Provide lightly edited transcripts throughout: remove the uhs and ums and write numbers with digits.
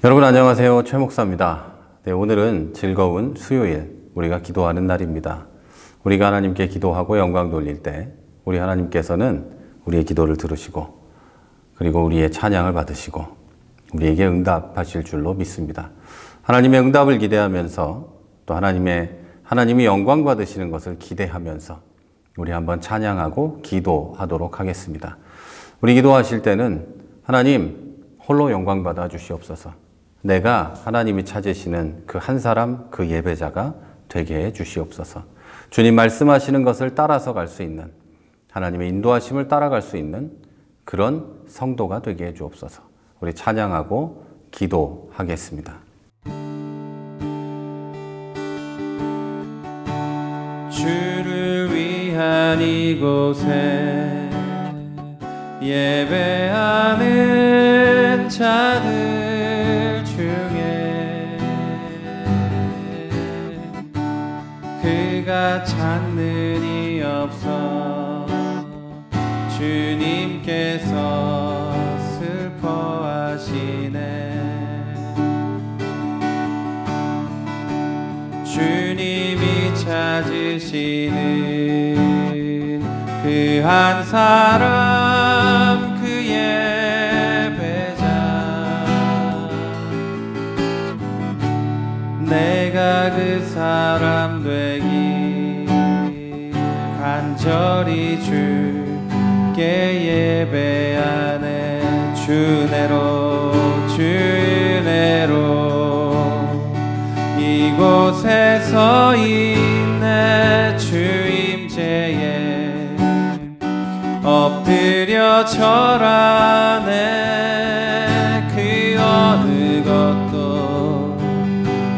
여러분 안녕하세요. 최 목사입니다. 네, 오늘은 즐거운 수요일, 우리가 기도하는 날입니다. 우리가 하나님께 기도하고 영광 돌릴 때 우리 하나님께서는 우리의 기도를 들으시고 그리고 우리의 찬양을 받으시고 우리에게 응답하실 줄로 믿습니다. 하나님의 응답을 기대하면서 또 하나님이 영광 받으시는 것을 기대하면서 우리 한번 찬양하고 기도하도록 하겠습니다. 우리 기도하실 때는 하나님 홀로 영광 받아 주시옵소서. 내가 하나님이 찾으시는 그 한 사람, 그 예배자가 되게 해 주시옵소서. 주님 말씀하시는 것을 따라서 갈 수 있는, 하나님의 인도하심을 따라갈 수 있는 그런 성도가 되게 해 주옵소서. 우리 찬양하고 기도하겠습니다. 주를 위한 이곳에 예배하는 자들 중에 그가 찾는 이 없어 주님께서 슬퍼하시네. 주님이 찾으시는 그 한 사람, 그 예배자, 내가 그 사람 되기 간절히 주께 예배하네. 주 은혜로 이곳에서 있네. 주임제에 엎드려 절하네. 그 어느 것도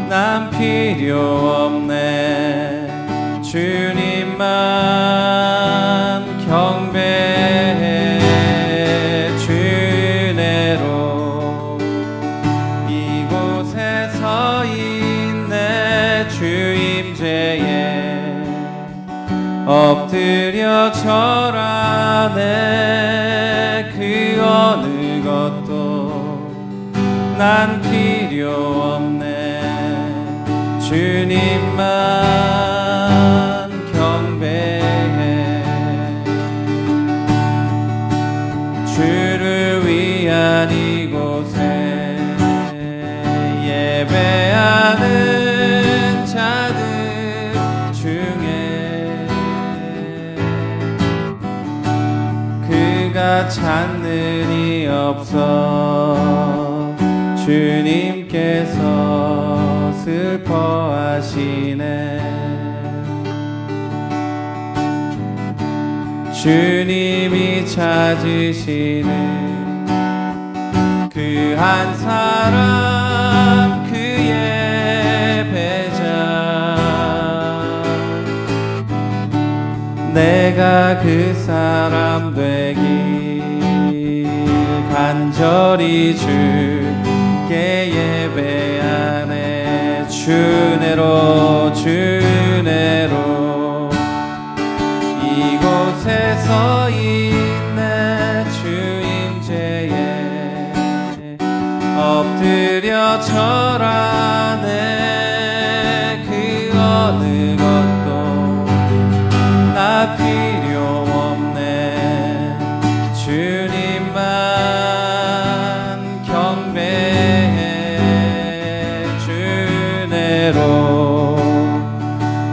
난 필요 없네. 주님만 경배해. 주 은혜로 이곳에서 있네. 주임제에 엎드려 절하네. 그 어느 것도 난 필요 없네. 주님만 경배해. 주를 위한 이곳에 예배하는 자들 중에 그가 찾는 이 없어 주님께서 슬퍼하시네. 주님이 찾으시는 그 한 사람, 그 예배자, 내가 그 사람 되기 간절히 주께 예배하네. 주 은혜로 이곳에서 있네. 주임제에 엎드려 절하네. 그 어느 것도 나 필요 없네. 주님만 경배해. 주 은혜로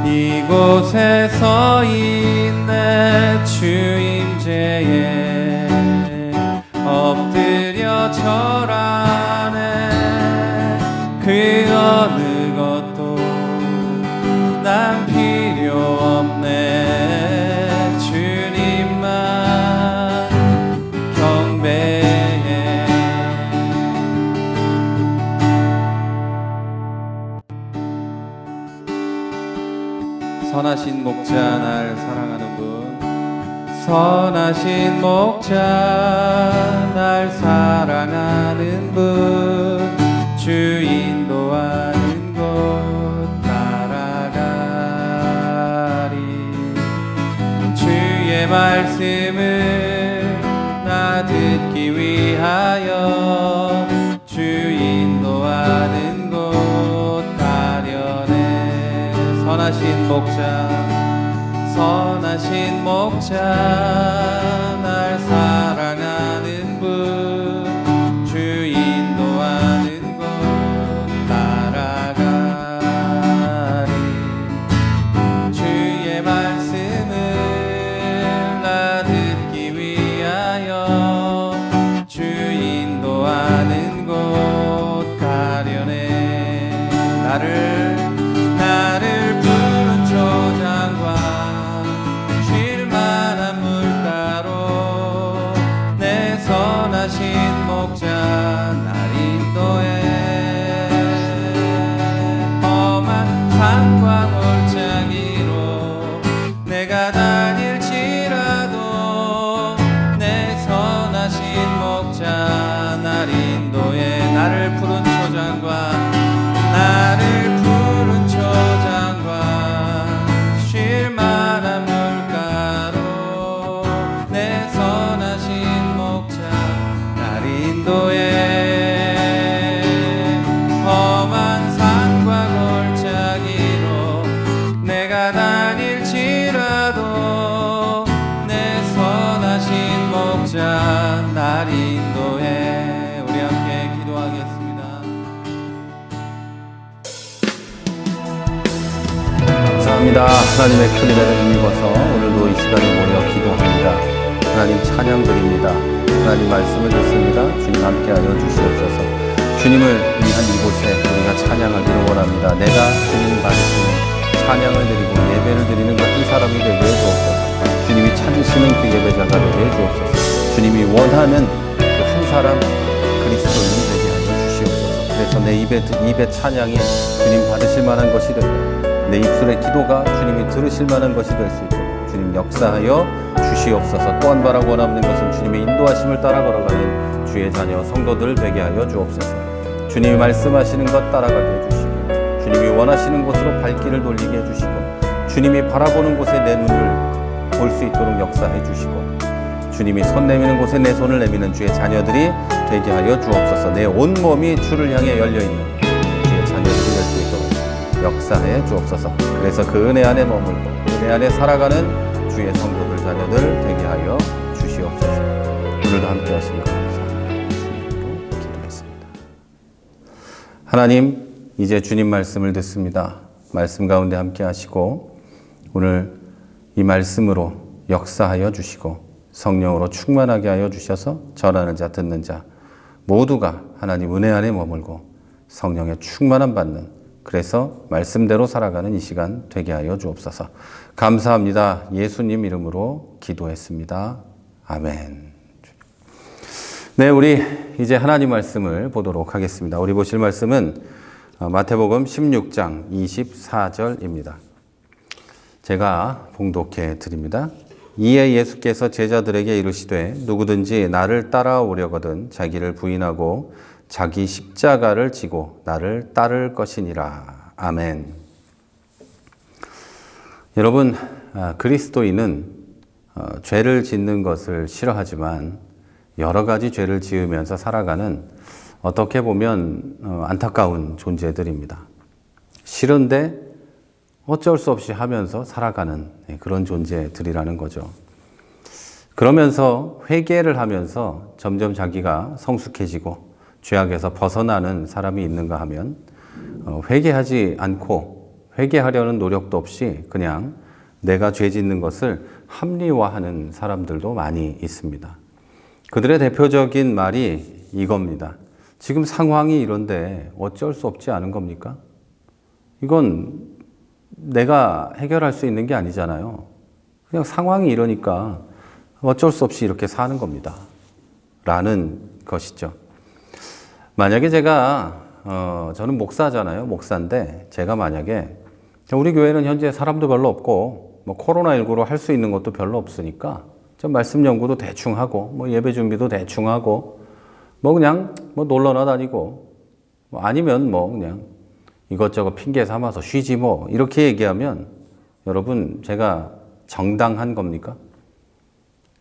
이곳에서 있네. 주임제에 엎드려 절하네. 그 어느 것도 난 필요 없네. 주님만 경배해. 선하신 목자 날 사랑하는 분, 선하신 목자 날 사랑하는 분, 주 인도하는 곳 따라가리. 주의 말씀을 나 듣기 위하여 주 인도하는 목자 선하신 목자 날 사랑하는 분 주 인도하는 곳 따라가리 주의 말씀을 나 듣기 위하여 주 인도하는 곳 가려네 나를 푸른 초장과 쉴만한 물가로 내 선하신 목자 날 인도해 험한 산과 골짜기로 내가 다닐지라도 내 선하신 목자 날 인도해 나를 푸른 초장과 쉴만한 물가로 내 선하신 목자 날 인도해 험한 산과 골짜기로 내가 다닐지라도 내 선하신 목자 날 인도해. 우리 함께 기도하겠습니다. 감사합니다. 하나님의 큰 은혜를 힘입어서 오늘도 이 시간에 모여 기도합니다. 하나님 찬양 드립니다. 하나님 말씀을 듣습니다. 주님 함께하여 주시옵소서. 주님을 위한 이곳에 우리가 찬양하기를 원합니다. 내가 주님 받으시는 찬양을 드리고 예배를 드리는 그 한 사람이 되게 해주옵소서. 주님이 찾으시는 그 예배자가 되게 해주옵소서. 주님이 원하는 그 한 사람 그리스도인이 되게 하여 주시옵소서. 그래서 내 입의 찬양이 주님 받으실 만한 것이 되고 내 입술의 기도가 주님이 들으실 만한 것이 될 수 있도록 주님 역사하여 주시옵소서. 또한 바라고 원하는 것은 주님의 인도하심을 따라 걸어가는 주의 자녀 성도들 되게 하여 주옵소서. 주님이 말씀하시는 것 따라가게 해주시고 주님이 원하시는 곳으로 발길을 돌리게 해주시고 주님이 바라보는 곳에 내 눈을 볼 수 있도록 역사해 주시고 주님이 손 내미는 곳에 내 손을 내미는 주의 자녀들이 되게 하여 주옵소서. 내 온몸이 주를 향해 열려있는 주의 자녀들이 될 수 있도록 역사해 주옵소서. 그래서 그 은혜 안에 머물고 은혜 안에 살아가는 주의 성도들 자녀들 되게 하여 주시옵소서. 오늘도 함께 하시는 감사합니다. 주님으로 기도했습니다. 하나님, 이제 주님 말씀을 듣습니다. 말씀 가운데 함께 하시고 오늘 이 말씀으로 역사하여 주시고 성령으로 충만하게 하여 주셔서 전하는 자 듣는 자 모두가 하나님 은혜 안에 머물고 성령의 충만함 받는 그래서 말씀대로 살아가는 이 시간 되게 하여 주옵소서. 감사합니다. 예수님 이름으로 기도했습니다. 아멘. 네, 우리 이제 하나님 말씀을 보도록 하겠습니다. 우리 보실 말씀은 마태복음 16장 24절입니다. 제가 봉독해 드립니다. 이에 예수께서 제자들에게 이르시되 누구든지 나를 따라오려거든 자기를 부인하고 자기 십자가를 지고 나를 따를 것이니라. 아멘. 여러분, 그리스도인은 죄를 짓는 것을 싫어하지만 여러 가지 죄를 지으면서 살아가는 어떻게 보면 안타까운 존재들입니다. 싫은데 어쩔 수 없이 하면서 살아가는 그런 존재들이라는 거죠. 그러면서 회개를 하면서 점점 자기가 성숙해지고 죄악에서 벗어나는 사람이 있는가 하면 회개하지 않고 회개하려는 노력도 없이 그냥 내가 죄 짓는 것을 합리화하는 사람들도 많이 있습니다. 그들의 대표적인 말이 이겁니다. 지금 상황이 이런데 어쩔 수 없지 않은 겁니까? 이건 내가 해결할 수 있는 게 아니잖아요. 그냥 상황이 이러니까 어쩔 수 없이 이렇게 사는 겁니다. 라는 것이죠. 만약에 제가 저는 목사잖아요. 목사인데 제가 만약에 우리 교회는 현재 사람도 별로 없고 뭐 코로나19로 할 수 있는 것도 별로 없으니까 좀 말씀 연구도 대충 하고 뭐 예배 준비도 대충 하고 뭐 그냥 뭐 놀러나 다니고 뭐 아니면 뭐 그냥 이것저것 핑계 삼아서 쉬지 뭐 이렇게 얘기하면 여러분 제가 정당한 겁니까?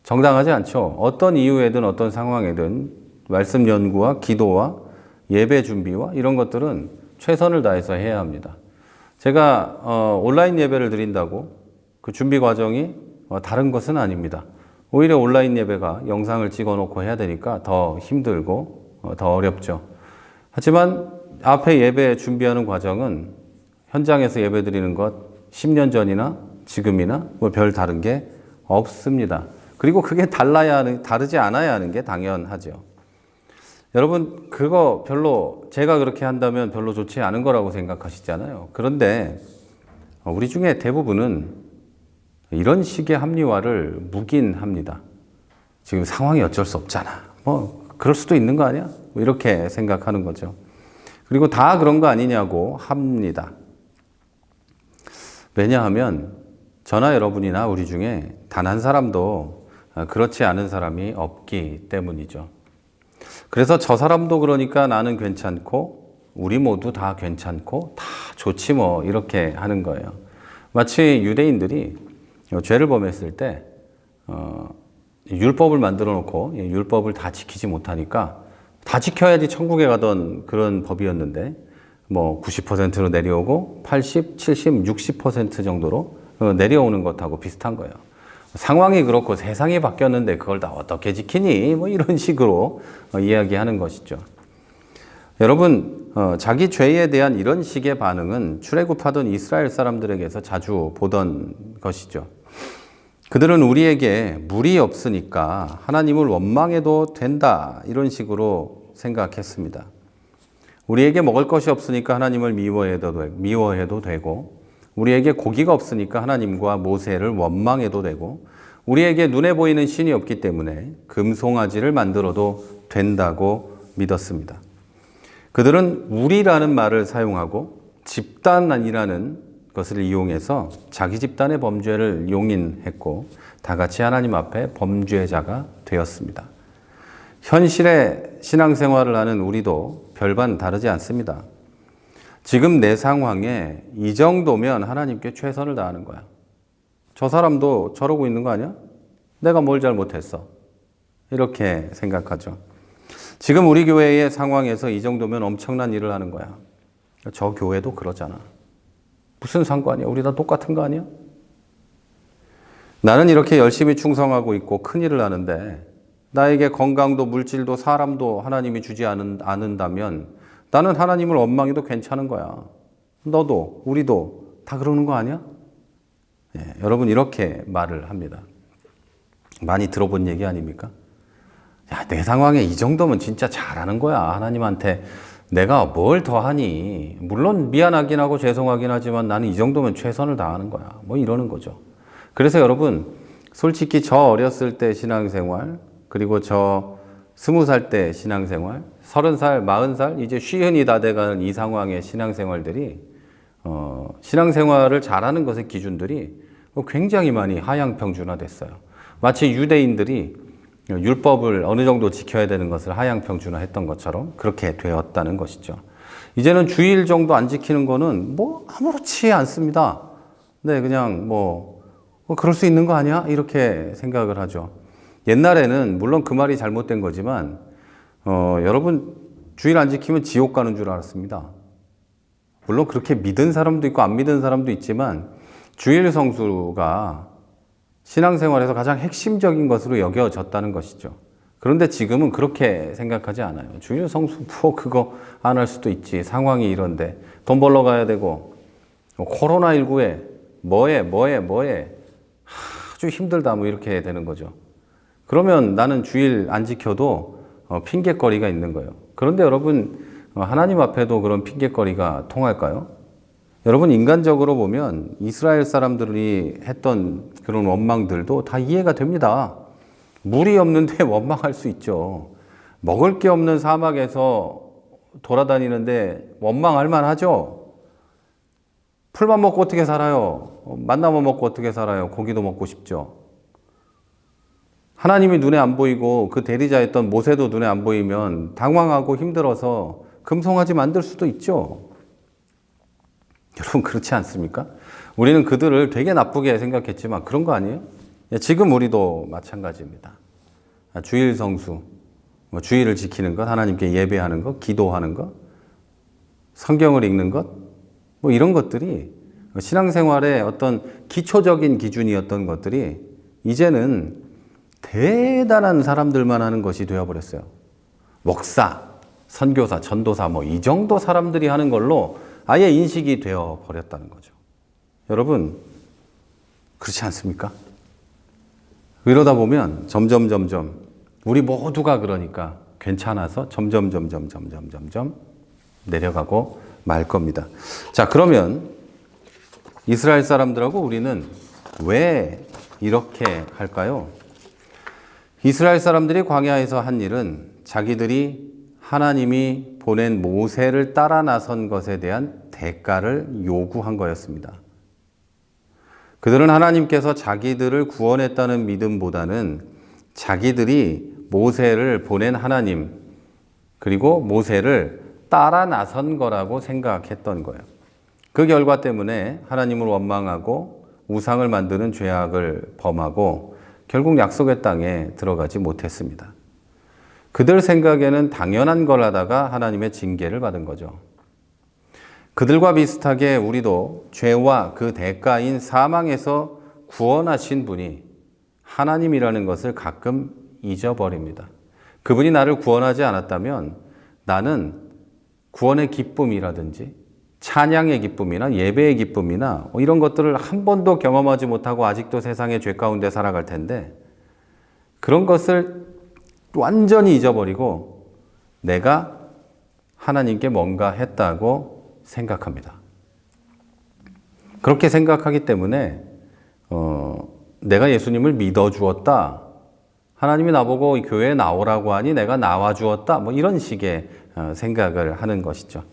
정당하지 않죠. 어떤 이유에든 어떤 상황에든 말씀 연구와 기도와 예배 준비와 이런 것들은 최선을 다해서 해야 합니다. 제가 온라인 예배를 드린다고 그 준비 과정이 다른 것은 아닙니다. 오히려 온라인 예배가 영상을 찍어 놓고 해야 되니까 더 힘들고 더 어렵죠. 하지만 앞에 예배 준비하는 과정은 현장에서 예배 드리는 것 10년 전이나 지금이나 뭐 별 다른 게 없습니다. 그리고 그게 다르지 않아야 하는 게 당연하죠. 여러분, 그거 별로, 제가 그렇게 한다면 별로 좋지 않은 거라고 생각하시잖아요. 그런데 우리 중에 대부분은 이런 식의 합리화를 묵인합니다. 지금 상황이 어쩔 수 없잖아. 뭐, 그럴 수도 있는 거 아니야? 뭐 이렇게 생각하는 거죠. 그리고 다 그런 거 아니냐고 합니다. 왜냐하면 저나 여러분이나 우리 중에 단 한 사람도 그렇지 않은 사람이 없기 때문이죠. 그래서 저 사람도 그러니까 나는 괜찮고 우리 모두 다 괜찮고 다 좋지 뭐 이렇게 하는 거예요. 마치 유대인들이 죄를 범했을 때 율법을 만들어 놓고 율법을 다 지키지 못하니까 다 지켜야지 천국에 가던 그런 법이었는데 뭐 90%로 내려오고 80, 70, 60% 정도로 내려오는 것하고 비슷한 거예요. 상황이 그렇고 세상이 바뀌었는데 그걸 다 어떻게 지키니? 뭐 이런 식으로 이야기하는 것이죠. 여러분, 자기 죄에 대한 이런 식의 반응은 출애굽하던 이스라엘 사람들에게서 자주 보던 것이죠. 그들은 우리에게 물이 없으니까 하나님을 원망해도 된다 이런 식으로 생각했습니다. 우리에게 먹을 것이 없으니까 하나님을 미워해도 되고 우리에게 고기가 없으니까 하나님과 모세를 원망해도 되고 우리에게 눈에 보이는 신이 없기 때문에 금송아지를 만들어도 된다고 믿었습니다. 그들은 우리라는 말을 사용하고 집단이라는 것을 이용해서 자기 집단의 범죄를 용인했고 다 같이 하나님 앞에 범죄자가 되었습니다. 현실의 신앙생활을 하는 우리도 별반 다르지 않습니다. 지금 내 상황에 이 정도면 하나님께 최선을 다하는 거야. 저 사람도 저러고 있는 거 아니야? 내가 뭘 잘못했어? 이렇게 생각하죠. 지금 우리 교회의 상황에서 이 정도면 엄청난 일을 하는 거야. 저 교회도 그러잖아. 무슨 상관이야? 우리 다 똑같은 거 아니야? 나는 이렇게 열심히 충성하고 있고 큰 일을 하는데 나에게 건강도 물질도 사람도 하나님이 주지 않는다면 나는 하나님을 원망해도 괜찮은 거야. 너도 우리도 다 그러는 거 아니야? 예, 여러분 이렇게 말을 합니다. 많이 들어본 얘기 아닙니까? 야, 내 상황에 이 정도면 진짜 잘하는 거야. 하나님한테 내가 뭘 더 하니? 물론 미안하긴 하고 죄송하긴 하지만 나는 이 정도면 최선을 다하는 거야. 뭐 이러는 거죠. 그래서 여러분 솔직히 저 어렸을 때 신앙생활 그리고 저 20살 때 신앙생활 30살, 40살 이제 쉬운이 다 돼가는 이 상황의 신앙생활들이 신앙생활을 잘하는 것의 기준들이 굉장히 많이 하향평준화됐어요. 마치 유대인들이 율법을 어느 정도 지켜야 되는 것을 하향평준화했던 것처럼 그렇게 되었다는 것이죠. 이제는 주일 정도 안 지키는 거는 뭐 아무렇지 않습니다. 네, 그냥 뭐 그럴 수 있는 거 아니야? 이렇게 생각을 하죠. 옛날에는 물론 그 말이 잘못된 거지만 여러분 주일 안 지키면 지옥 가는 줄 알았습니다. 물론 그렇게 믿은 사람도 있고 안 믿은 사람도 있지만 주일 성수가 신앙생활에서 가장 핵심적인 것으로 여겨졌다는 것이죠. 그런데 지금은 그렇게 생각하지 않아요. 주일 성수 뭐 그거 안 할 수도 있지. 상황이 이런데 돈 벌러 가야 되고 코로나19에 뭐해 아주 힘들다 뭐 이렇게 되는 거죠. 그러면 나는 주일 안 지켜도 핑계거리가 있는 거예요. 그런데 여러분 하나님 앞에도 그런 핑계거리가 통할까요? 여러분 인간적으로 보면 이스라엘 사람들이 했던 그런 원망들도 다 이해가 됩니다. 물이 없는데 원망할 수 있죠. 먹을 게 없는 사막에서 돌아다니는데 원망할 만하죠. 풀만 먹고 어떻게 살아요? 만나만 먹고 어떻게 살아요? 고기도 먹고 싶죠. 하나님이 눈에 안 보이고 그 대리자였던 모세도 눈에 안 보이면 당황하고 힘들어서 금송아지 만들 수도 있죠. 여러분 그렇지 않습니까? 우리는 그들을 되게 나쁘게 생각했지만 그런 거 아니에요? 지금 우리도 마찬가지입니다. 주일 성수, 주일을 지키는 것, 하나님께 예배하는 것, 기도하는 것, 성경을 읽는 것, 뭐 이런 것들이 신앙생활의 어떤 기초적인 기준이었던 것들이 이제는 대단한 사람들만 하는 것이 되어버렸어요. 목사, 선교사, 전도사 뭐 이 정도 사람들이 하는 걸로 아예 인식이 되어버렸다는 거죠. 여러분, 그렇지 않습니까? 이러다 보면 점점 우리 모두가 그러니까 괜찮아서 점점 내려가고 말 겁니다. 자, 그러면 이스라엘 사람들하고 우리는 왜 이렇게 할까요? 이스라엘 사람들이 광야에서 한 일은 자기들이 하나님이 보낸 모세를 따라 나선 것에 대한 대가를 요구한 거였습니다. 그들은 하나님께서 자기들을 구원했다는 믿음보다는 자기들이 모세를 보낸 하나님, 그리고 모세를 따라 나선 거라고 생각했던 거예요. 그 결과 때문에 하나님을 원망하고 우상을 만드는 죄악을 범하고 결국 약속의 땅에 들어가지 못했습니다. 그들 생각에는 당연한 걸 하다가 하나님의 징계를 받은 거죠. 그들과 비슷하게 우리도 죄와 그 대가인 사망에서 구원하신 분이 하나님이라는 것을 가끔 잊어버립니다. 그분이 나를 구원하지 않았다면 나는 구원의 기쁨이라든지 찬양의 기쁨이나 예배의 기쁨이나 이런 것들을 한 번도 경험하지 못하고 아직도 세상의 죄 가운데 살아갈 텐데 그런 것을 완전히 잊어버리고 내가 하나님께 뭔가 했다고 생각합니다. 그렇게 생각하기 때문에 내가 예수님을 믿어주었다. 하나님이 나보고 교회에 나오라고 하니 내가 나와주었다. 뭐 이런 식의 생각을 하는 것이죠.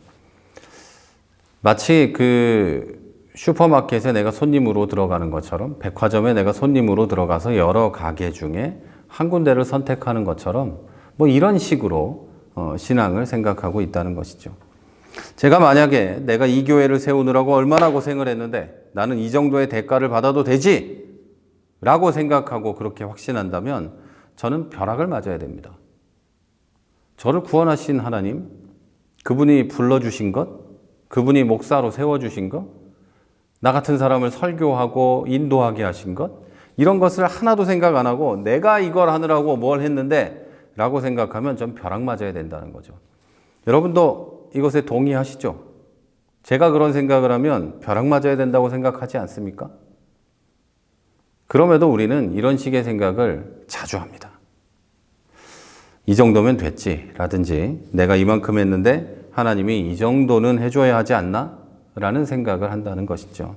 마치 그 슈퍼마켓에 내가 손님으로 들어가는 것처럼 백화점에 내가 손님으로 들어가서 여러 가게 중에 한 군데를 선택하는 것처럼 뭐 이런 식으로 신앙을 생각하고 있다는 것이죠. 제가 만약에 내가 이 교회를 세우느라고 얼마나 고생을 했는데 나는 이 정도의 대가를 받아도 되지 라고 생각하고 그렇게 확신한다면 저는 벼락을 맞아야 됩니다. 저를 구원하신 하나님, 그분이 불러주신 것, 그분이 목사로 세워주신 것, 나 같은 사람을 설교하고 인도하게 하신 것, 이런 것을 하나도 생각 안 하고 내가 이걸 하느라고 뭘 했는데 라고 생각하면 전 벼락 맞아야 된다는 거죠. 여러분도 이것에 동의하시죠? 제가 그런 생각을 하면 벼락 맞아야 된다고 생각하지 않습니까? 그럼에도 우리는 이런 식의 생각을 자주 합니다. 이 정도면 됐지 라든지 내가 이만큼 했는데 하나님이 이 정도는 해줘야 하지 않나? 라는 생각을 한다는 것이죠.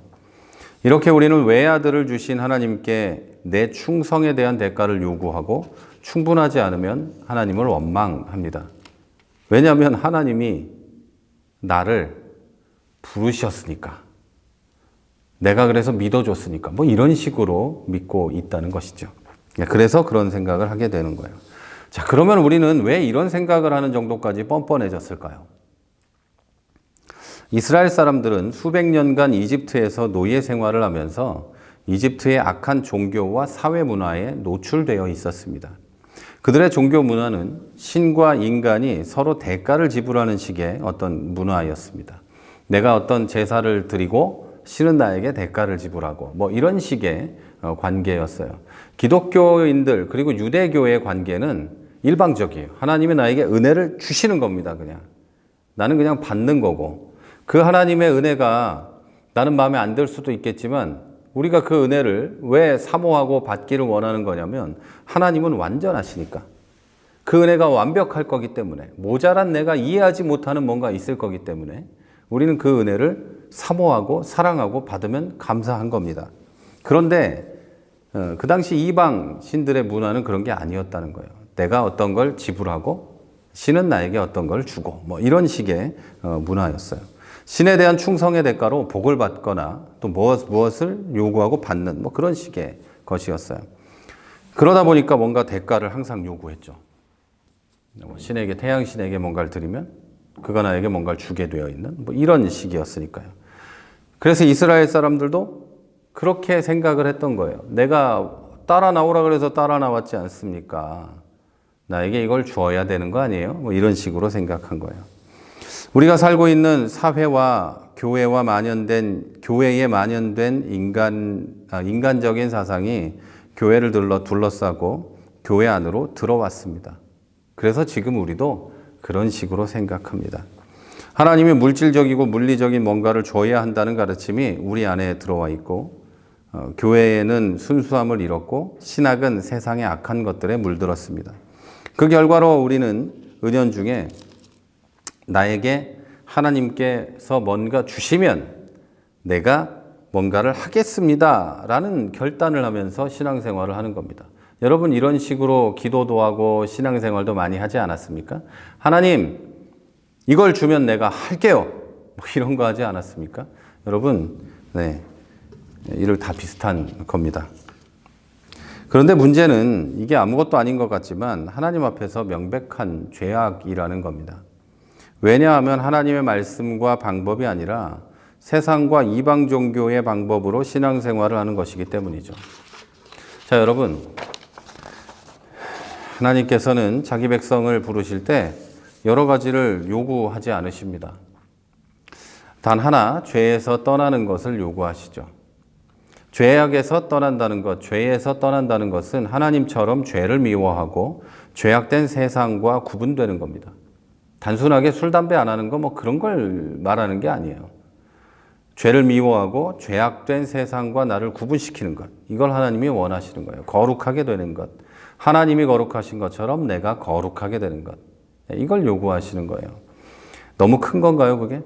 이렇게 우리는 외아들을 주신 하나님께 내 충성에 대한 대가를 요구하고 충분하지 않으면 하나님을 원망합니다. 왜냐하면 하나님이 나를 부르셨으니까, 내가 그래서 믿어줬으니까 뭐 이런 식으로 믿고 있다는 것이죠. 그래서 그런 생각을 하게 되는 거예요. 자, 그러면 우리는 왜 이런 생각을 하는 정도까지 뻔뻔해졌을까요? 이스라엘 사람들은 수백 년간 이집트에서 노예 생활을 하면서 이집트의 악한 종교와 사회 문화에 노출되어 있었습니다. 그들의 종교 문화는 신과 인간이 서로 대가를 지불하는 식의 어떤 문화였습니다. 내가 어떤 제사를 드리고 신은 나에게 대가를 지불하고 뭐 이런 식의 관계였어요. 기독교인들 그리고 유대교의 관계는 일방적이에요. 하나님이 나에게 은혜를 주시는 겁니다. 그냥 나는 그냥 받는 거고 그 하나님의 은혜가 나는 마음에 안 들 수도 있겠지만 우리가 그 은혜를 왜 사모하고 받기를 원하는 거냐면 하나님은 완전하시니까 그 은혜가 완벽할 거기 때문에 모자란 내가 이해하지 못하는 뭔가 있을 거기 때문에 우리는 그 은혜를 사모하고 사랑하고 받으면 감사한 겁니다. 그런데 그 당시 이방 신들의 문화는 그런 게 아니었다는 거예요. 내가 어떤 걸 지불하고 신은 나에게 어떤 걸 주고 뭐 이런 식의 문화였어요. 신에 대한 충성의 대가로 복을 받거나 또 무엇을 요구하고 받는 뭐 그런 식의 것이었어요. 그러다 보니까 뭔가 대가를 항상 요구했죠. 신에게 태양신에게 뭔가를 드리면 그가 나에게 뭔가를 주게 되어 있는 뭐 이런 식이었으니까요. 그래서 이스라엘 사람들도 그렇게 생각을 했던 거예요. 내가 따라 나오라 그래서 따라 나왔지 않습니까? 나에게 이걸 주어야 되는 거 아니에요? 뭐 이런 식으로 생각한 거예요. 우리가 살고 있는 사회와 교회에 만연된 인간적인 사상이 교회를 둘러싸고 교회 안으로 들어왔습니다. 그래서 지금 우리도 그런 식으로 생각합니다. 하나님이 물질적이고 물리적인 뭔가를 줘야 한다는 가르침이 우리 안에 들어와 있고, 교회에는 순수함을 잃었고 신학은 세상의 악한 것들에 물들었습니다. 그 결과로 우리는 은연중에 나에게 하나님께서 뭔가 주시면 내가 뭔가를 하겠습니다 라는 결단을 하면서 신앙생활을 하는 겁니다. 여러분, 이런 식으로 기도도 하고 신앙생활도 많이 하지 않았습니까? 하나님, 이걸 주면 내가 할게요, 뭐 이런 거 하지 않았습니까? 여러분, 네, 이를 다 비슷한 겁니다. 그런데 문제는 이게 아무것도 아닌 것 같지만 하나님 앞에서 명백한 죄악이라는 겁니다. 왜냐하면 하나님의 말씀과 방법이 아니라 세상과 이방 종교의 방법으로 신앙생활을 하는 것이기 때문이죠. 자, 여러분, 하나님께서는 자기 백성을 부르실 때 여러 가지를 요구하지 않으십니다. 단 하나, 죄에서 떠나는 것을 요구하시죠. 죄악에서 떠난다는 것, 죄에서 떠난다는 것은 하나님처럼 죄를 미워하고 죄악된 세상과 구분되는 겁니다. 단순하게 술, 담배 안 하는 거 뭐 그런 걸 말하는 게 아니에요. 죄를 미워하고 죄악된 세상과 나를 구분시키는 것, 이걸 하나님이 원하시는 거예요. 거룩하게 되는 것, 하나님이 거룩하신 것처럼 내가 거룩하게 되는 것, 이걸 요구하시는 거예요. 너무 큰 건가요, 그게?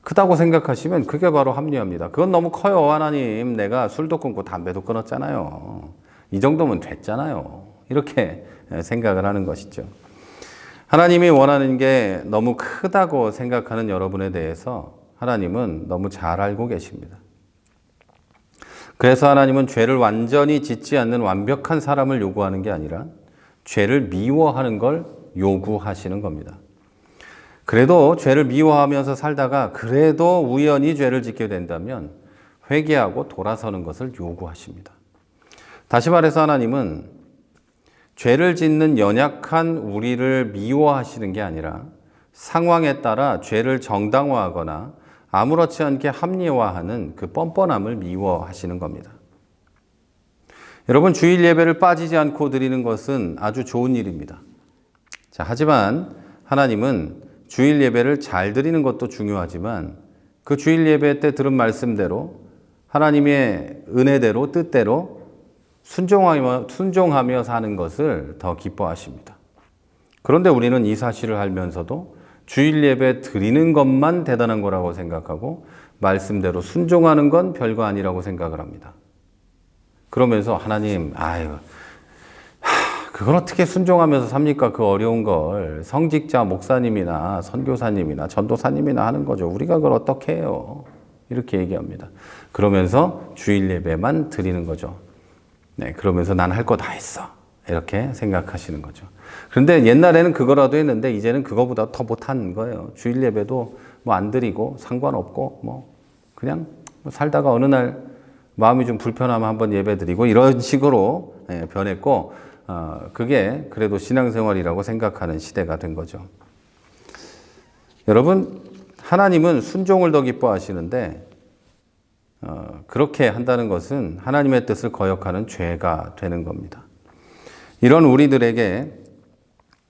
크다고 생각하시면 그게 바로 합리화입니다. 그건 너무 커요. 하나님, 내가 술도 끊고 담배도 끊었잖아요. 이 정도면 됐잖아요. 이렇게 생각을 하는 것이죠. 하나님이 원하는 게 너무 크다고 생각하는 여러분에 대해서 하나님은 너무 잘 알고 계십니다. 그래서 하나님은 죄를 완전히 짓지 않는 완벽한 사람을 요구하는 게 아니라 죄를 미워하는 걸 요구하시는 겁니다. 그래도 죄를 미워하면서 살다가 그래도 우연히 죄를 짓게 된다면 회개하고 돌아서는 것을 요구하십니다. 다시 말해서 하나님은 죄를 짓는 연약한 우리를 미워하시는 게 아니라 상황에 따라 죄를 정당화하거나 아무렇지 않게 합리화하는 그 뻔뻔함을 미워하시는 겁니다. 여러분, 주일 예배를 빠지지 않고 드리는 것은 아주 좋은 일입니다. 자, 하지만 하나님은 주일 예배를 잘 드리는 것도 중요하지만 그 주일 예배 때 들은 말씀대로 하나님의 은혜대로 뜻대로 순종하며 사는 것을 더 기뻐하십니다. 그런데 우리는 이 사실을 알면서도 주일 예배 드리는 것만 대단한 거라고 생각하고 말씀대로 순종하는 건 별거 아니라고 생각을 합니다. 그러면서 하나님, 그걸 어떻게 순종하면서 삽니까? 그 어려운 걸 성직자 목사님이나 선교사님이나 전도사님이나 하는 거죠. 우리가 그걸 어떻게 해요? 이렇게 얘기합니다. 그러면서 주일 예배만 드리는 거죠. 네, 그러면서 난 할 거 다 했어, 이렇게 생각하시는 거죠. 그런데 옛날에는 그거라도 했는데 이제는 그거보다 더 못한 거예요. 주일 예배도 뭐 안 드리고 상관없고 뭐 그냥 살다가 어느 날 마음이 좀 불편하면 한번 예배 드리고 이런 식으로 변했고, 그게 그래도 신앙생활이라고 생각하는 시대가 된 거죠. 여러분, 하나님은 순종을 더 기뻐하시는데 그렇게 한다는 것은 하나님의 뜻을 거역하는 죄가 되는 겁니다. 이런 우리들에게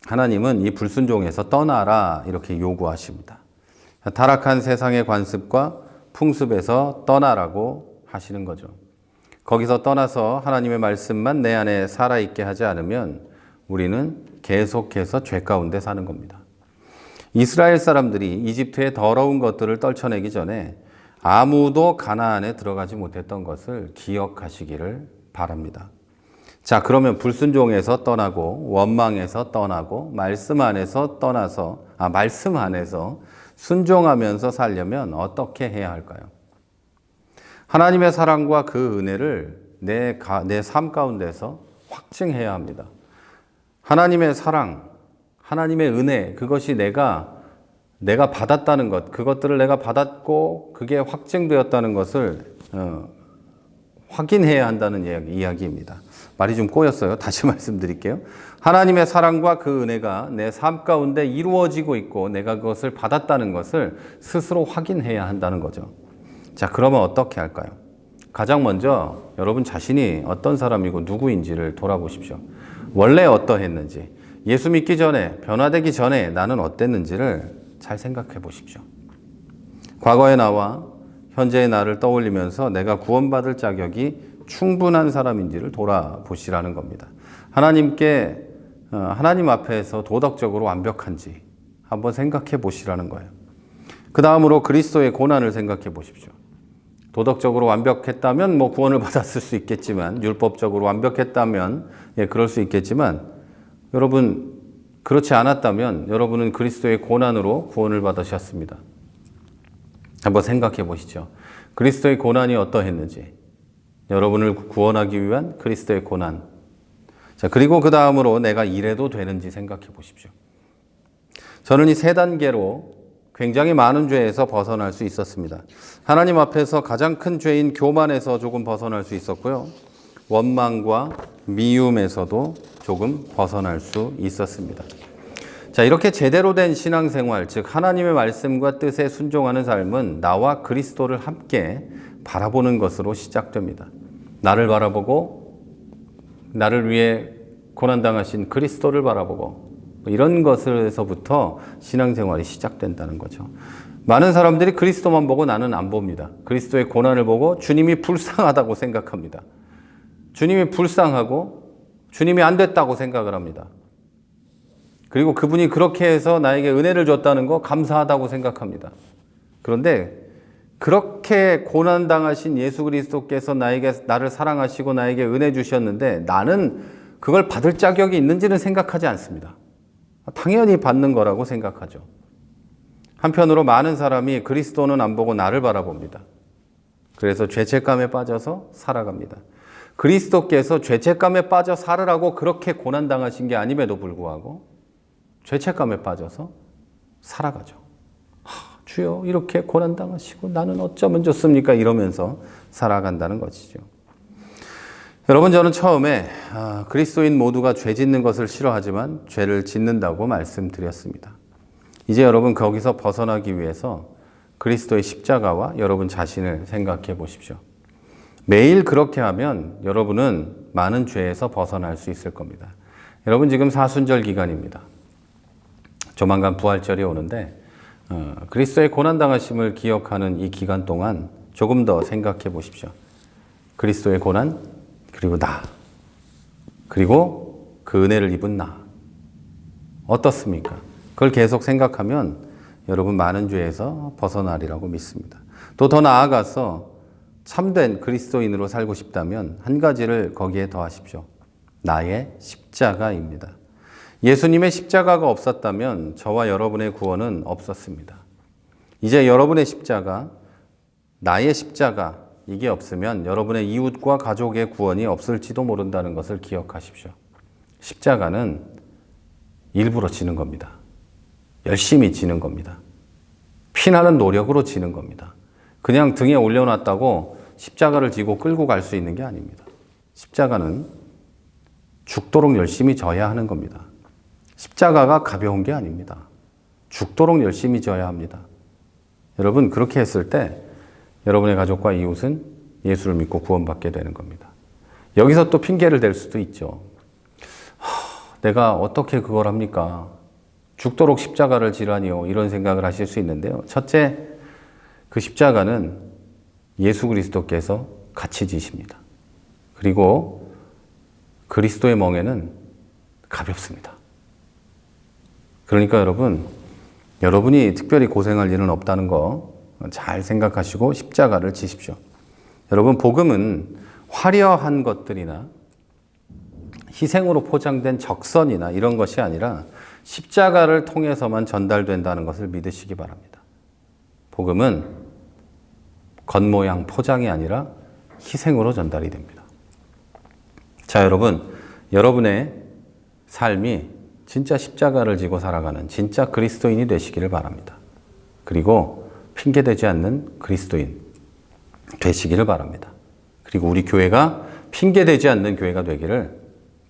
하나님은 이 불순종에서 떠나라 이렇게 요구하십니다. 타락한 세상의 관습과 풍습에서 떠나라고 하시는 거죠. 거기서 떠나서 하나님의 말씀만 내 안에 살아있게 하지 않으면 우리는 계속해서 죄 가운데 사는 겁니다. 이스라엘 사람들이 이집트의 더러운 것들을 떨쳐내기 전에 아무도 가나안에 들어가지 못했던 것을 기억하시기를 바랍니다. 자, 그러면 불순종에서 떠나고 원망에서 떠나고 말씀 안에서 순종하면서 살려면 어떻게 해야 할까요? 하나님의 사랑과 그 은혜를 내 삶 가운데서 확증해야 합니다. 하나님의 사랑, 하나님의 은혜, 그것이 내가 받았다는 것, 그것들을 내가 받았고 그게 확증되었다는 것을 확인해야 한다는 이야기입니다. 말이 좀 꼬였어요. 다시 말씀드릴게요. 하나님의 사랑과 그 은혜가 내 삶 가운데 이루어지고 있고 내가 그것을 받았다는 것을 스스로 확인해야 한다는 거죠. 자, 그러면 어떻게 할까요? 가장 먼저 여러분 자신이 어떤 사람이고 누구인지를 돌아보십시오. 원래 어떠했는지, 예수 믿기 전에, 변화되기 전에 나는 어땠는지를 잘 생각해 보십시오. 과거의 나와 현재의 나를 떠올리면서 내가 구원받을 자격이 충분한 사람인지를 돌아보시라는 겁니다. 하나님 앞에서 도덕적으로 완벽한지 한번 생각해 보시라는 거예요. 그 다음으로 그리스도의 고난을 생각해 보십시오. 도덕적으로 완벽했다면 구원을 받았을 수 있겠지만, 율법적으로 완벽했다면 그럴 수 있겠지만, 여러분 그렇지 않았다면 여러분은 그리스도의 고난으로 구원을 받으셨습니다. 한번 생각해 보시죠. 그리스도의 고난이 어떠했는지, 여러분을 구원하기 위한 그리스도의 고난. 자, 그리고 그 다음으로 내가 이래도 되는지 생각해 보십시오. 저는 이 세 단계로 굉장히 많은 죄에서 벗어날 수 있었습니다. 하나님 앞에서 가장 큰 죄인 교만에서 조금 벗어날 수 있었고요. 원망과 미움에서도 조금 벗어날 수 있었습니다. 자, 이렇게 제대로 된 신앙생활, 즉 하나님의 말씀과 뜻에 순종하는 삶은 나와 그리스도를 함께 바라보는 것으로 시작됩니다. 나를 바라보고 나를 위해 고난당하신 그리스도를 바라보고 이런 것에서부터 신앙생활이 시작된다는 거죠. 많은 사람들이 그리스도만 보고 나는 안 봅니다. 그리스도의 고난을 보고 주님이 불쌍하다고 생각합니다. 주님이 불쌍하고 주님이 안 됐다고 생각을 합니다. 그리고 그분이 그렇게 해서 나에게 은혜를 줬다는 거 감사하다고 생각합니다. 그런데 그렇게 고난당하신 예수 그리스도께서 나를 사랑하시고 나에게 은혜 주셨는데 나는 그걸 받을 자격이 있는지는 생각하지 않습니다. 당연히 받는 거라고 생각하죠. 한편으로 많은 사람이 그리스도는 안 보고 나를 바라봅니다. 그래서 죄책감에 빠져서 살아갑니다. 그리스도께서 죄책감에 빠져 살으라고 그렇게 고난당하신 게 아님에도 불구하고 죄책감에 빠져서 살아가죠. 주여 이렇게 고난당하시고 나는 어쩌면 좋습니까? 이러면서 살아간다는 것이죠. 여러분, 저는 처음에 그리스도인 모두가 죄 짓는 것을 싫어하지만 죄를 짓는다고 말씀드렸습니다. 이제 여러분 거기서 벗어나기 위해서 그리스도의 십자가와 여러분 자신을 생각해 보십시오. 매일 그렇게 하면 여러분은 많은 죄에서 벗어날 수 있을 겁니다. 여러분 지금 사순절 기간입니다. 조만간 부활절이 오는데 그리스도의 고난당하심을 기억하는 이 기간 동안 조금 더 생각해 보십시오. 그리스도의 고난, 그리고 나, 그리고 그 은혜를 입은 나. 어떻습니까? 그걸 계속 생각하면 여러분 많은 죄에서 벗어나리라고 믿습니다. 또 더 나아가서 참된 그리스도인으로 살고 싶다면 한 가지를 거기에 더하십시오. 나의 십자가입니다. 예수님의 십자가가 없었다면 저와 여러분의 구원은 없었습니다. 이제 여러분의 십자가, 나의 십자가, 이게 없으면 여러분의 이웃과 가족의 구원이 없을지도 모른다는 것을 기억하십시오. 십자가는 일부러 지는 겁니다. 열심히 지는 겁니다. 피나는 노력으로 지는 겁니다. 그냥 등에 올려놨다고 십자가를 지고 끌고 갈 수 있는 게 아닙니다. 십자가는 죽도록 열심히 져야 하는 겁니다. 십자가가 가벼운 게 아닙니다. 죽도록 열심히 져야 합니다. 여러분 그렇게 했을 때 여러분의 가족과 이웃은 예수를 믿고 구원받게 되는 겁니다. 여기서 또 핑계를 댈 수도 있죠. 내가 어떻게 그걸 합니까? 죽도록 십자가를 지라니요. 이런 생각을 하실 수 있는데요. 첫째, 그 십자가는 예수 그리스도께서 같이 지십니다. 그리고 그리스도의 멍에는 가볍습니다. 그러니까 여러분이 특별히 고생할 일은 없다는 거 잘 생각하시고 십자가를 지십시오. 여러분, 복음은 화려한 것들이나 희생으로 포장된 적선이나 이런 것이 아니라 십자가를 통해서만 전달된다는 것을 믿으시기 바랍니다. 복음은 겉모양 포장이 아니라 희생으로 전달이 됩니다. 자, 여러분의 삶이 진짜 십자가를 지고 살아가는 진짜 그리스도인이 되시기를 바랍니다. 그리고 핑계대지 않는 그리스도인 되시기를 바랍니다. 그리고 우리 교회가 핑계되지 않는 교회가 되기를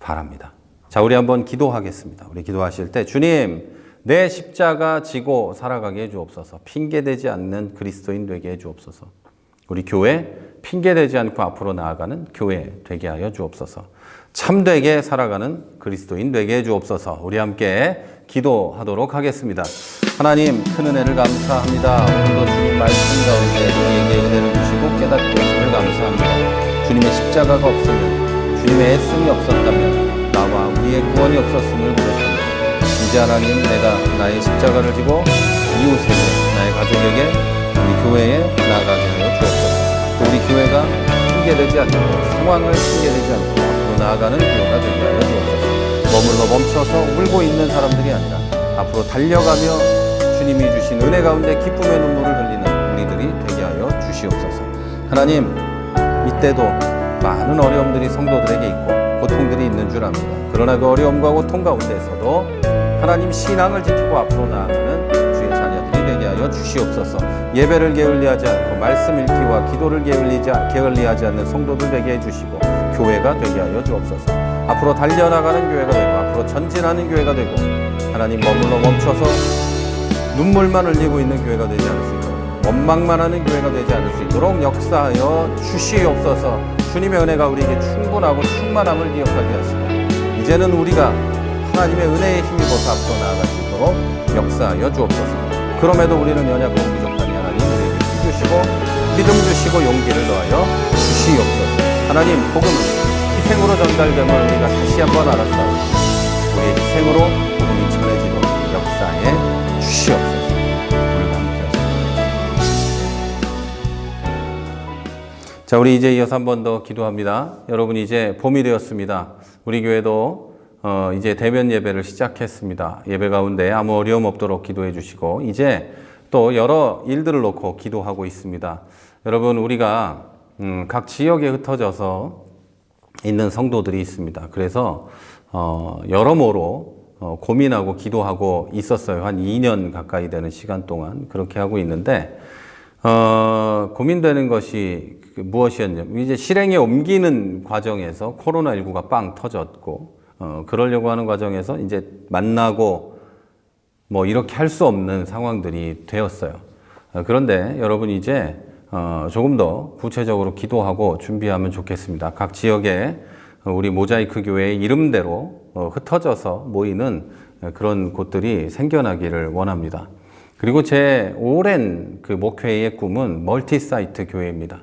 바랍니다. 자, 우리 한번 기도하겠습니다. 우리 기도하실 때 주님, 내 십자가 지고 살아가게 해주옵소서. 핑계되지 않는 그리스도인 되게 해주옵소서. 우리 교회 핑계되지 않고 앞으로 나아가는 교회 되게 하여 주옵소서. 참되게 살아가는 그리스도인 되게 해주옵소서. 우리 함께 기도하도록 하겠습니다. 하나님, 큰 은혜를 감사합니다. 오늘도 주님 말씀 가운데 우리에게 은혜를 주시고 깨닫게 하심을 감사합니다. 주님의 십자가가 없으면, 주님의 애씀이 없었다면 나와 우리의 구원이 없었음을 고백합니다. 이제 하나님, 내가 나의 십자가를 지고 이웃에게, 나의 가족에게, 우리 교회에 나아가게 하여 주옵소서. 또 우리 교회가 핑계되지 않고, 상황을 핑계되지 않고 앞으로 나아가는 교회가 되게 하여 주옵소서. 머물러 멈춰서 울고 있는 사람들이 아니라 앞으로 달려가며 주님이 주신 은혜 가운데 기쁨의 눈물을 흘리는 우리들이 되게 하여 주시옵소서. 하나님, 이때도 많은 어려움들이 성도들에게 있고 고통들이 있는 줄 압니다. 그러나 그 어려움과 고통 가운데서도 하나님 신앙을 지키고 앞으로 나아가는 주의 자녀들이 되게 하여 주시옵소서. 예배를 게을리하지 않고 말씀 읽기와 기도를 게을리하지 않는 성도들 되게 해주시고 교회가 되게 하여 주옵소서. 앞으로 달려나가는 교회가 되고 앞으로 전진하는 교회가 되고 하나님 머물러 멈춰서 눈물만 흘리고 있는 교회가 되지 않을 수 있도록 원망만 하는 교회가 되지 않을 수 있도록 역사하여 주시옵소서. 주님의 은혜가 우리에게 충분하고 충만함을 기억하게 하시고 이제는 우리가 하나님의 은혜에 힘입어서 앞으로 나아갈 수 있도록 역사하여 주옵소서. 그럼에도 우리는 연약하고 부족하니 하나님 우리에게 힘 주시고 믿음 주시고 용기를 더하여 주시옵소서. 하나님, 복음은 희생으로 전달됨을 우리가 다시 한번 알았사오니 우리의 희생으로 복음이 전해지도록 역사해 주시옵소서. 우리가 함께 하시옵소서. 자, 우리 이제 이어서 한 번 더 기도합니다. 여러분, 이제 봄이 되었습니다. 우리 교회도 이제 대면 예배를 시작했습니다. 예배 가운데 아무 어려움 없도록 기도해 주시고 이제 또 여러 일들을 놓고 기도하고 있습니다. 여러분, 우리가 각 지역에 흩어져서 있는 성도들이 있습니다. 그래서 여러모로 고민하고 기도하고 있었어요. 한 2년 가까이 되는 시간 동안 그렇게 하고 있는데 고민되는 것이 무엇이었냐면 이제 실행에 옮기는 과정에서 코로나19가 빵 터졌고 그러려고 하는 과정에서 이제 만나고 뭐 이렇게 할 수 없는 상황들이 되었어요. 그런데 여러분 이제 조금 더 구체적으로 기도하고 준비하면 좋겠습니다. 각 지역에 우리 모자이크 교회의 이름대로 흩어져서 모이는 그런 곳들이 생겨나기를 원합니다. 그리고 제 오랜 그 목회의 꿈은 멀티사이트 교회입니다.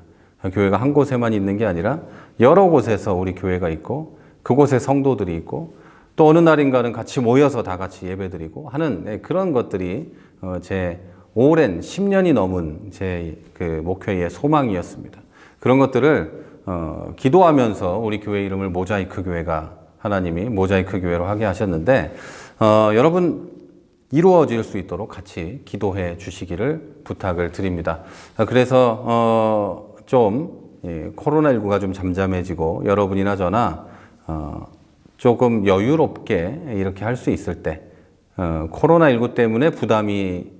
교회가 한 곳에만 있는 게 아니라 여러 곳에서 우리 교회가 있고 그곳에 성도들이 있고 또 어느 날인가는 같이 모여서 다 같이 예배드리고 하는 그런 것들이 제 오랜 10년이 넘은 제 그 목회의 소망이었습니다. 그런 것들을 기도하면서 우리 교회 이름을 모자이크 교회가 하나님이 모자이크 교회로 하게 하셨는데 여러분 이루어질 수 있도록 같이 기도해 주시기를 부탁을 드립니다. 그래서 코로나19가 좀 잠잠해지고 여러분이나 저나 조금 여유롭게 이렇게 할 수 있을 때 코로나19 때문에 부담이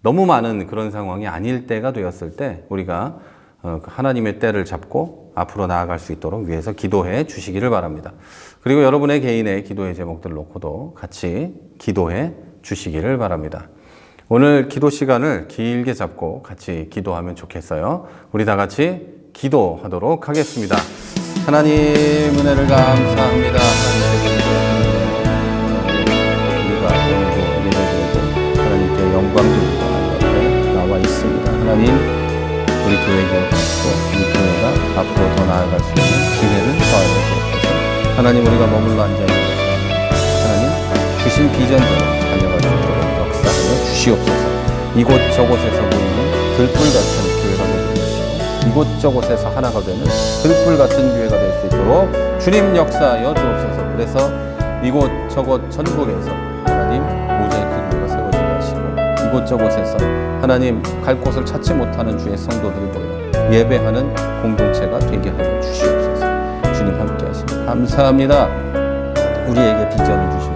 너무 많은 그런 상황이 아닐 때가 되었을 때 우리가 하나님의 때를 잡고 앞으로 나아갈 수 있도록 위해서 기도해 주시기를 바랍니다. 그리고 여러분의 개인의 기도의 제목들을 놓고도 같이 기도해 주시기를 바랍니다. 오늘 기도 시간을 길게 잡고 같이 기도하면 좋겠어요. 우리 다 같이 기도하도록 하겠습니다. 하나님 은혜를 감사합니다. 우리가 오늘도 예배드리고 하나님께 영광 드리고 나와 있습니다. 하나님, 우리 교회에 가시고 우리 교회가 앞으로 더 나아갈 수 있는 기회를 더하여 주옵소서. 하나님, 우리가 머물러 앉아 있는 것이 하나님 주신 비전대로 달려갈 수 있도록 역사하여 주시옵소서. 이곳저곳에서 보이는 들불 같은 교회가 되게 해주시고 이곳저곳에서 하나가 되는 들불 같은 교회가 될 수 있도록 주님 역사하여 주옵소서. 그래서 이곳저곳 전국에서 하나님 모자이크 교회가 세워지게 하시고 이곳저곳에서 하나님 갈 곳을 찾지 못하는 주의 성도들이 모여 예배하는 공동체가 되게 하여 주시옵소서. 주님 함께 하시니 감사합니다. 우리에게 비전을 주시옵소서.